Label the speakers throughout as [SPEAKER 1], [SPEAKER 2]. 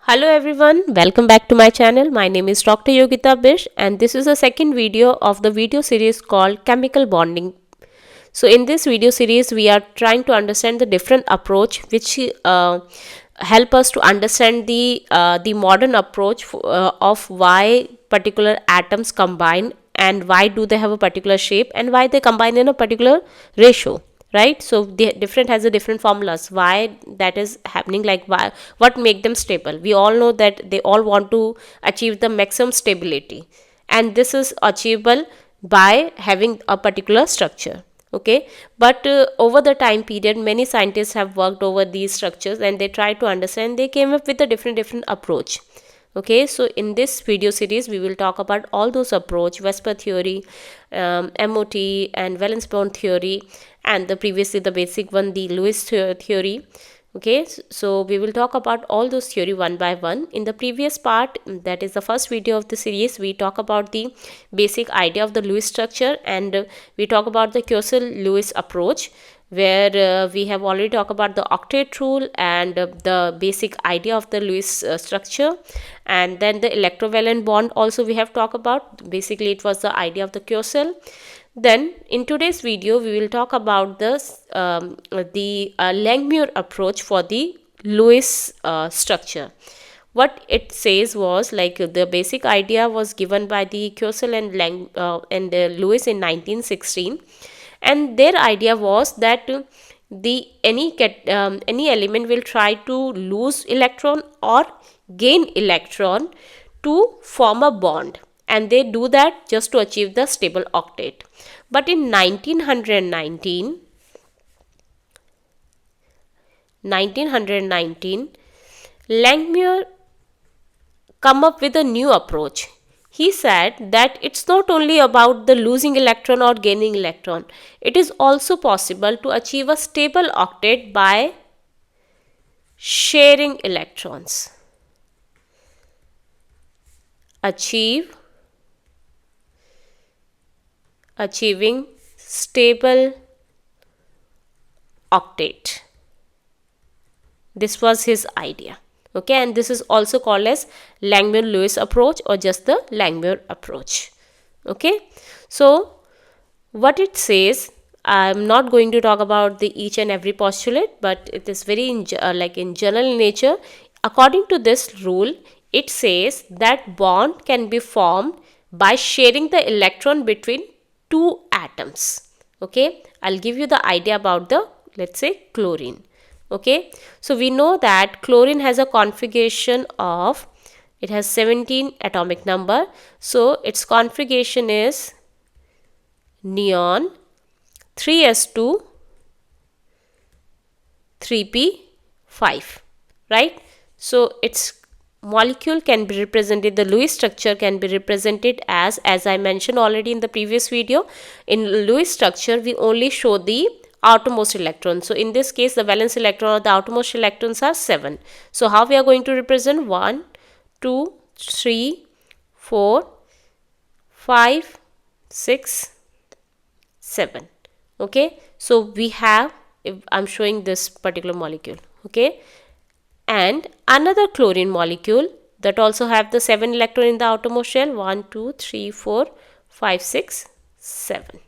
[SPEAKER 1] Hello everyone, welcome back to my channel. My name is Dr. Yogita Bish and this is the second video of the video series called Chemical Bonding. So in this video series we are trying to understand the different approach which help us to understand the modern approach of why particular atoms combine and why do they have a particular shape and why they combine in a particular ratio, right? So the different has a different formulas why that is happening, like why, what make them stable. We all know that they all want to achieve the maximum stability, and this is achievable by having a particular structure. Okay, but over the time period many scientists have worked over these structures and they try to understand. They came up with a different approach. Okay, so in this video series we will talk about all those approach: Vesper theory, MOT and valence bond theory, and the previously the basic one, the Lewis theory. Okay, so we will talk about all those theory one by one. In the previous part, that is the first video of the series, we talk about the basic idea of the Lewis structure, and we talk about the Covalent-Lewis approach, where we have already talked about the Octet Rule and the basic idea of the Lewis structure, and then the electrovalent bond also we have talked about. Basically it was the idea of the Covalent. Then in today's video we will talk about the Langmuir approach for the Lewis structure. What it says was, like, the basic idea was given by the Covalent and Lewis in 1916, and their idea was that any element will try to lose electron or gain electron to form a bond, and they do that just to achieve the stable octet. But in 1919 Langmuir come up with a new approach. He said that it's not only about the losing electron or gaining electron. It is also possible to achieve a stable octet by sharing electrons. Achieving stable octet. This was his idea. Okay, and this is also called as Langmuir-Lewis approach or just the Langmuir approach. Okay, so what it says, I'm not going to talk about the each and every postulate, but it is very in general nature. According to this rule, it says that bond can be formed by sharing the electron between two atoms. Okay, I'll give you the idea about the, let's say, chlorine. Okay, so we know that chlorine has a configuration of, it has 17 atomic number, so its configuration is neon 3s2 3p5, right? So its molecule can be represented, the Lewis structure can be represented as I mentioned already in the previous video. In Lewis structure we only show the outermost electron. So in this case the valence electron or the outermost electrons are 7. So how we are going to represent? 1, 2, 3, 4, 5, 6, 7. Okay, so we have, if I'm showing this particular molecule, okay, and another chlorine molecule that also have the 7 electron in the outermost shell. 1, 2, 3, 4, 5, 6, 7.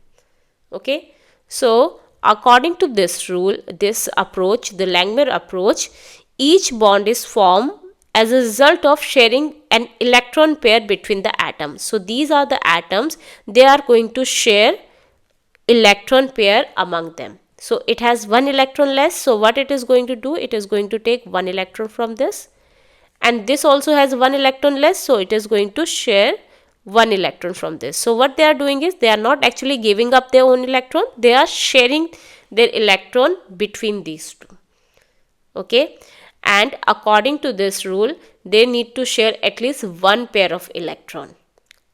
[SPEAKER 1] Okay, so according to this rule, this approach, the Langmuir approach, each bond is formed as a result of sharing an electron pair between the atoms. So these are the atoms, they are going to share electron pair among them. So it has one electron less, so what it is going to do, it is going to take one electron from this, and this also has one electron less, so it is going to share one electron from this. So what they are doing is, they are not actually giving up their own electron, they are sharing their electron between these two. Okay, and according to this rule they need to share at least one pair of electron.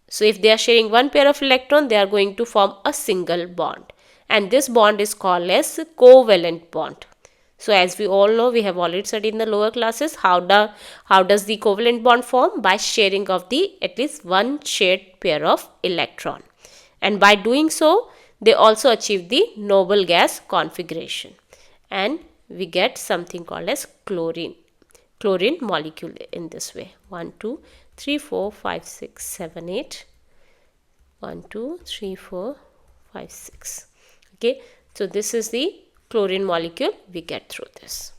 [SPEAKER 1] So if they are sharing one pair of electron, they are going to form a single bond, and this bond is called as covalent bond. So as we all know, we have already studied in the lower classes, how does the covalent bond form? By sharing of the at least one shared pair of electron, and by doing so they also achieve the noble gas configuration, and we get something called as chlorine. chlorine molecule in this way. 1 2 3 4 5 6 7 8. 1 2 3 4 5 6. Okay, so this is the chlorine molecule we get through this.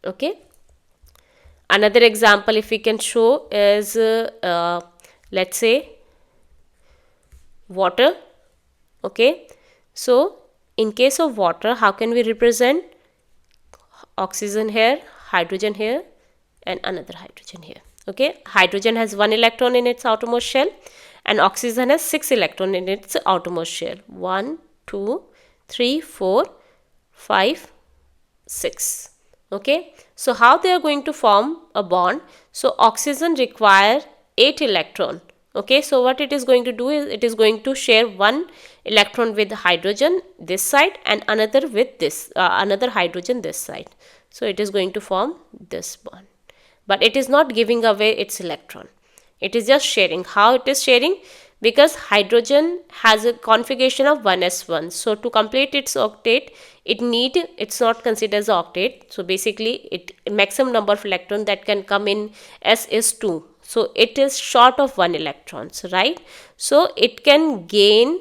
[SPEAKER 1] Okay, another example if we can show is let's say water. Okay, so in case of water, how can we represent? Oxygen here, hydrogen here, and another hydrogen here. Okay, hydrogen has 1 electron in its outermost shell and oxygen has 6 electron in its outermost shell. 1 2 3 4 5 6. Okay, so how they are going to form a bond? So oxygen require 8 electron. Okay, so what it is going to do is it is going to share 1 electron with hydrogen this side and another with this another hydrogen this side. So it is going to form this bond, but it is not giving away its electron. It is just sharing. How it is sharing? Because hydrogen has a configuration of 1s1. So to complete its octet, it's not considered as octet. So basically, it maximum number of electrons that can come in S is 2. So it is short of 1 electrons, right? So it can gain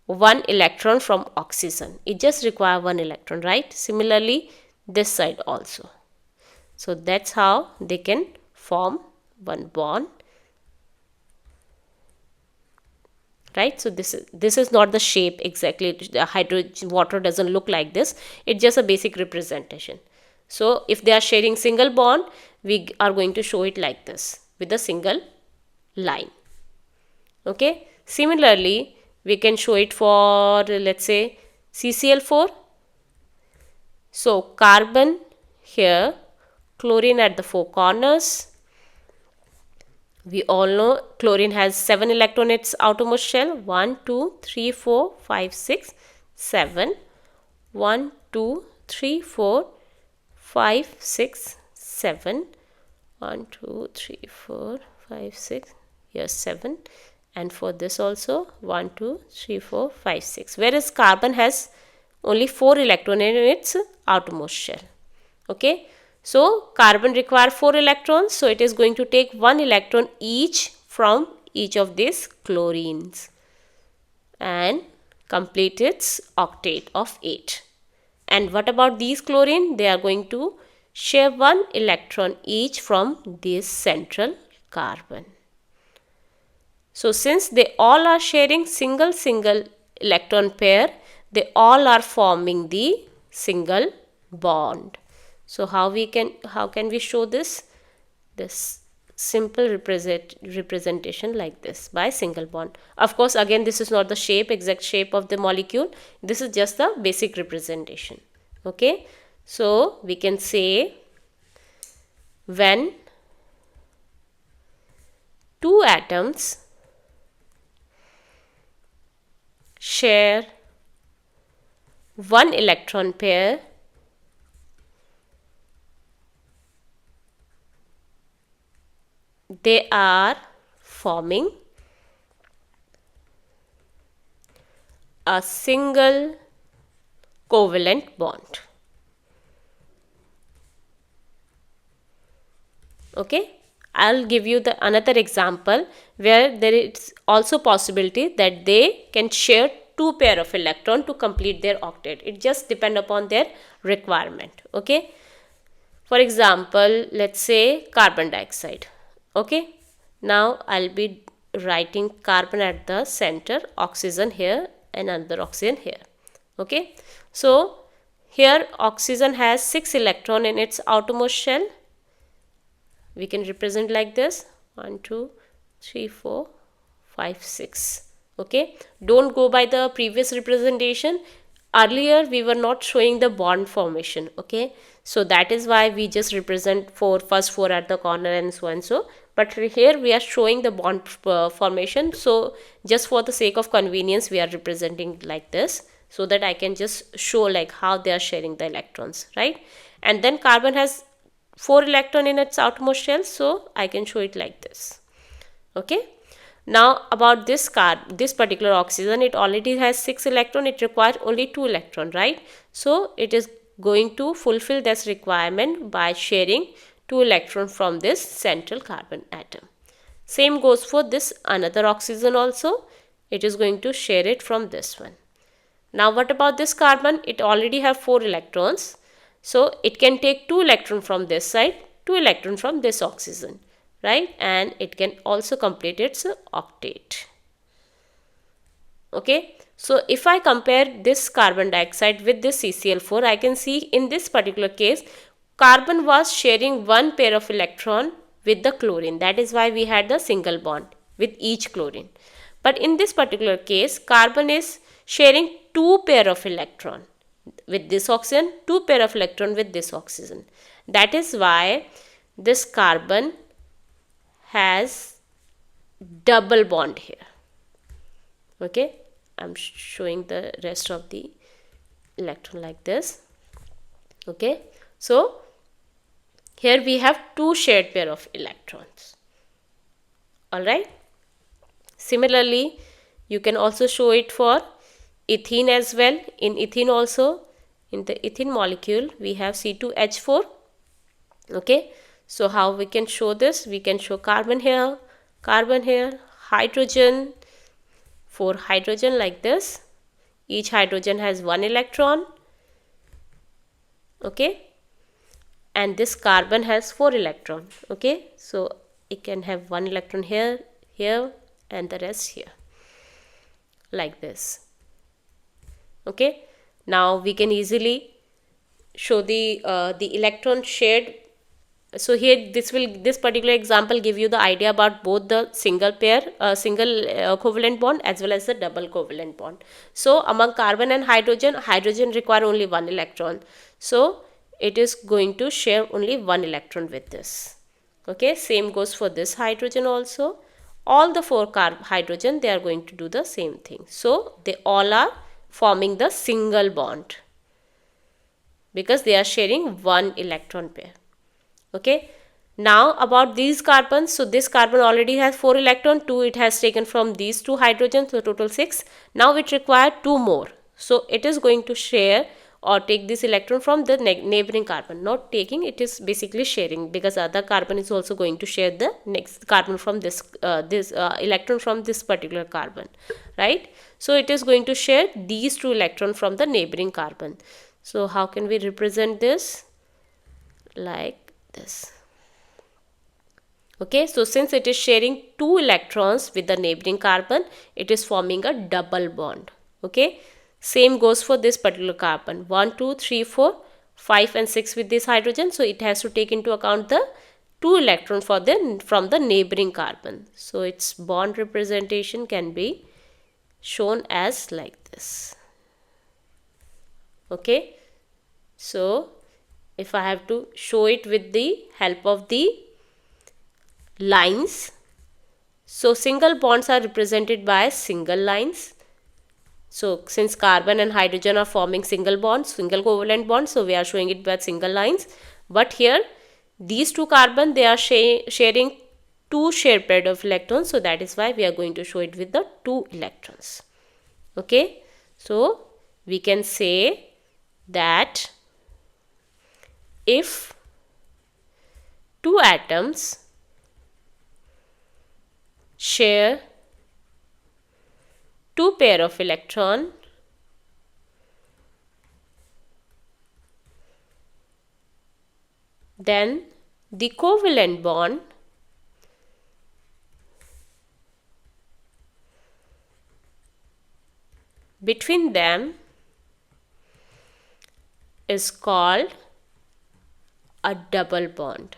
[SPEAKER 1] 1 electron from oxygen. It just requires 1 electron, right? Similarly, this side also. So that's how they can form one bond. Right, so this is not the shape exactly. The hydrogen water doesn't look like this. It's just a basic representation. So if they are sharing single bond, we are going to show it like this with a single line. Okay, similarly we can show it for let's say CCl4. So carbon here, chlorine at the 4 corners. We all know chlorine has 7 electrons in its outermost shell. 1 2 3 4 5 6 7. 1 2 3 4 5 6 7. 1 2 3 4 5 6. Here's 7. And for this also 1 2 3 4 5 6. Whereas carbon has only 4 electrons in its outermost shell. Okay. So carbon requires 4 electrons, so it is going to take 1 electron each from each of these chlorines and complete its octet of 8. And what about these chlorine? They are going to share 1 electron each from this central carbon. So since they all are sharing single electron pair, they all are forming the single bond. So how can we show this? This simple representation like this by single bond. Of course, again this is not the exact shape of the molecule. This is just the basic representation. Okay, so we can say when 2 atoms share 1 electron pair, they are forming a single covalent bond. Okay, I'll give you another example where there is also possibility that they can share 2 pair of electron to complete their octet. It just depends upon their requirement. Okay, for example, let's say carbon dioxide. Okay, now I'll be writing carbon at the center, oxygen here and another oxygen here. Okay, so here oxygen has 6 electron in its outermost shell. We can represent like this: 1 2 3 4 5 6. Okay, don't go by the previous representation. Earlier we were not showing the bond formation. Okay, so that is why we just represent first 4 at the corner and so and so. But here we are showing the bond formation. So just for the sake of convenience, we are representing like this, so that I can just show like how they are sharing the electrons, right? And then carbon has 4 electron in its outermost shell, so I can show it like this. Okay, now about this particular oxygen, it already has 6 electron. It requires only 2 electron, right? So it is going to fulfill this requirement by sharing 2 electrons from this central carbon atom. Same goes for this another oxygen also. It is going to share it from this one. Now what about this carbon? It already have 4 electrons. So it can take 2 electrons from this side, 2 electrons from this oxygen, right? And it can also complete its octet. Okay. So if I compare this carbon dioxide with this CCl4, I can see in this particular case, carbon was sharing one pair of electron with the chlorine. That is why we had the single bond with each chlorine. But in this particular case, carbon is sharing 2 pair of electron with this oxygen, 2 pair of electron with this oxygen. That is why this carbon has double bond here. Okay, I'm showing the rest of the electron like this. Okay, so here we have 2 shared pair of electrons. Alright. Similarly, you can also show it for ethene as well. In ethene also, in the ethene molecule, we have C2H4. Okay, so how we can show this? We can show carbon here, hydrogen, 4 hydrogen like this. Each hydrogen has 1 electron. Okay, and this carbon has 4 electron. Okay, so it can have 1 electron here, here, and the rest here, like this. Okay, now we can easily show the electron shared. So here this particular example give you the idea about both the single covalent bond as well as the double covalent bond. So among carbon and hydrogen require only 1 electron. So it is going to share only 1 electron with this. Okay, same goes for this hydrogen also. All the 4 hydrogen, they are going to do the same thing. So they all are forming the single bond because they are sharing 1 electron pair. Okay, now about these carbons. So this carbon already has 4 electron, 2 it has taken from these 2 hydrogens, so total 6. Now it requires 2 more. So it is going to share or take this electron from the neighboring carbon. Not taking, it is basically sharing, because other carbon is also going to share the next carbon from this electron from this particular carbon, right? So it is going to share these 2 electrons from the neighboring carbon. So how can we represent this? Like this. Okay, so since it is sharing 2 electrons with the neighboring carbon, it is forming a double bond. Okay, same goes for this particular carbon. 1, 2, 3, 4, 5 and 6 with this hydrogen. So it has to take into account the 2 electrons from the neighboring carbon. So its bond representation can be shown as like this. Okay, so if I have to show it with the help of the lines, so single bonds are represented by single lines. So since carbon and hydrogen are forming single bonds, single covalent bonds, so we are showing it by single lines. But here these 2 carbon, they are sharing 2 shared pair of electrons, so that is why we are going to show it with the 2 electrons. Okay, so we can say that if 2 atoms share 2 pair of electron, then the covalent bond between them is called a double bond.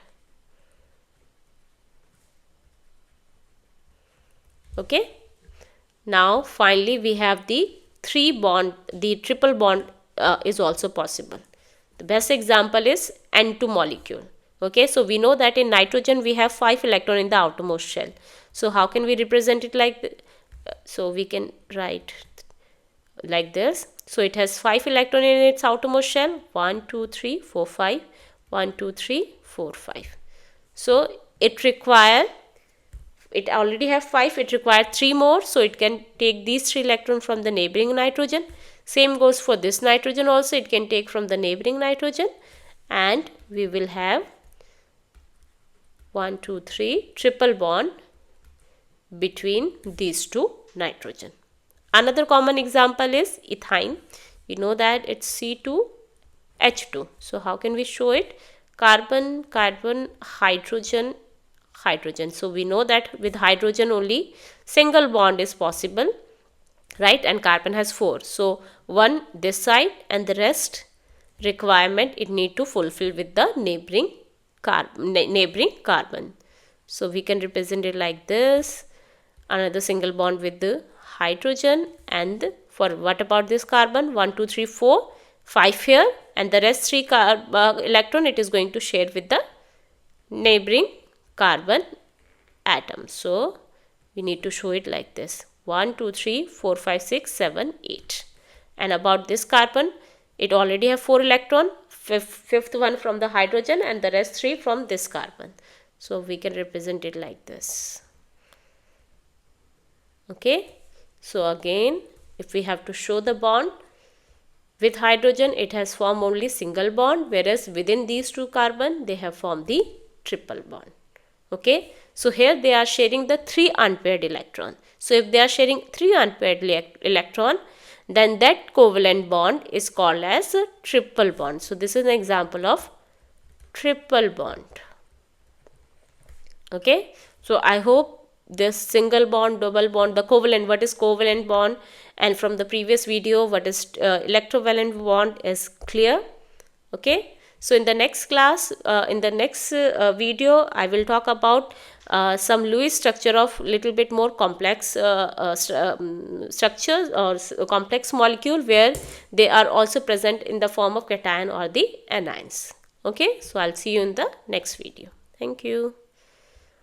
[SPEAKER 1] Okay, now finally we have the triple bond is also possible. The best example is N2 molecule. Okay, so we know that in nitrogen we have 5 electrons in the outermost shell. So how can we represent it like so we can write like this. So it has 5 electrons in its outermost shell. 1, 2, 3, 4, 5. 1, 2, 3, 4, 5. So it already have 5, it requires 3 more. So it can take these 3 electrons from the neighboring nitrogen. Same goes for this nitrogen also, it can take from the neighboring nitrogen, and we will have 1, 2, 3 triple bond between these two nitrogen. Another common example is ethyne. We know that it's C2H2. So how can we show it? Carbon, carbon, hydrogen, hydrogen. So we know that with hydrogen only single bond is possible, right? And carbon has 4. So one this side and the rest requirement it need to fulfill with the neighboring carbon. So we can represent it like this. Another single bond with the hydrogen, and for what about this carbon? 1, 2, 3, 4, 5 here, and the rest 3 electron it is going to share with the neighboring carbon atom. So we need to show it like this: 1, 2, 3, 4, 5, 6, 7, 8. And about this carbon, it already have 4 electron, fifth one from the hydrogen and the rest 3 from this carbon. So we can represent it like this. Okay, so again, if we have to show the bond with hydrogen, it has formed only single bond, whereas within these two carbon they have formed the triple bond. Okay, so here they are sharing the 3 unpaired electron. So if they are sharing 3 unpaired electron, then that covalent bond is called as a triple bond. So this is an example of triple bond. Okay, so I hope this single bond, double bond, the covalent, what is covalent bond, and from the previous video what is electrovalent bond is clear. Okay, so in the next class, in the next video, I will talk about some Lewis structure of little bit more complex structures or complex molecule, where they are also present in the form of cation or the anions. Okay, so I'll see you in the next video. Thank you.